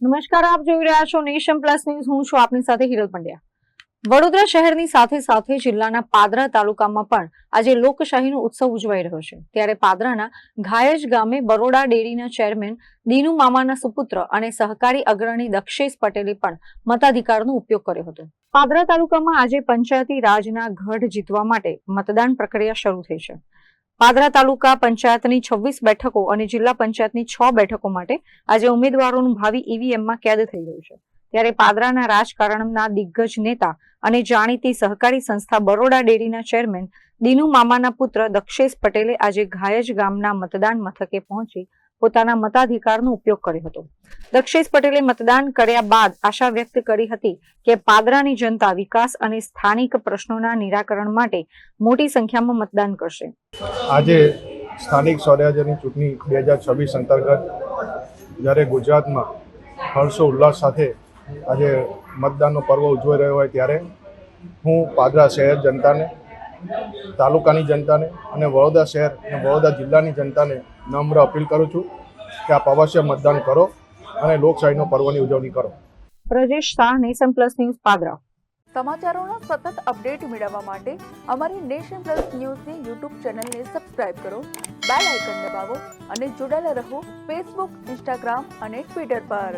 નમસ્કાર, આપ જોઈ રહ્યા છો નેશન પ્લસ ન્યૂઝ. હું છું આપની સાથે હિરલ પંડ્યા. વડોદરા શહેરની સાથે સાથે જિલ્લાના પાદરા તાલુકામાં પણ આજે લોકશાહીનો ઉત્સવ ઉજવાઈ રહ્યો છે. ત્યારે પાદરાના ઘાયજ ગામે બરોડા ડેરીના ચેરમેન દીનુ મામાના સુપુત્ર અને સહકારી અગ્રણી દક્ષેશ પટેલે પણ મતાધિકારનો ઉપયોગ કર્યો હતો. પાદરા તાલુકામાં આજે પંચાયતી રાજના ગઢ જીતવા માટે મતદાન પ્રક્રિયા શરૂ થઈ છે. પાદરા તાલુકા પંચાયતની 26 બેઠકો અને જિલ્લા પંચાયતની 6 બેઠકો માટે આજે ઉમેદવારોનું ભાવિ ઈવીએમમાં કેદ થઈ ગયું છે. ત્યારે પાદરાના રાજકારણના દિગ્ગજ નેતા અને જાણીતી સહકારી સંસ્થા બરોડા ડેરીના ચેરમેન દીનુ મામાના પુત્ર દક્ષેશ પટેલે આજે ઘાયજ ગામના મતદાન મથકે પહોંચી પોતાના મતાધિકારનો ઉપયોગ કર્યો હતો. દક્ષેશ પટેલે મતદાન કર્યા બાદ આશા વ્યક્ત કરી હતી કે પાદરાની જનતા વિકાસ અને સ્થાનિક પ્રશ્નોના નિરાકરણ માટે મોટી સંખ્યામાં મતદાન કરશે. આજે સ્થાનિક સ્વરાજ્યની ચૂંટણી 2026 અંતર્ગત જ્યારે ગુજરાતમાં હર્ષો ઉલ્લાસ સાથે આજે મતદાનનો પર્વ ઉજવાઈ રહ્યો હોય ત્યારે હું પાદરા શહેર જનતાને, તાલુકાની જનતાને અને વડોદરા શહેર અને વડોદરા જિલ્લાની જનતાને નમ્ર અપીલ કરું છું કે આપ અવશ્ય મતદાન કરો અને લોકશાહીનો પર્વની ઉજવણી કરો. Prajesh Shah, nation plus news, Padra. સમાચારોના સતત અપડેટ મેળવવા માટે અમારી નેશન પ્લસ ન્યૂઝની યુટ્યુબ ચેનલને સબસ્ક્રાઇબ કરો, બેલ આઇકન દબાવો અને જોડાયેલા રહો ફેસબુક, ઇન્સ્ટાગ્રામ અને ટ્વિટર પર.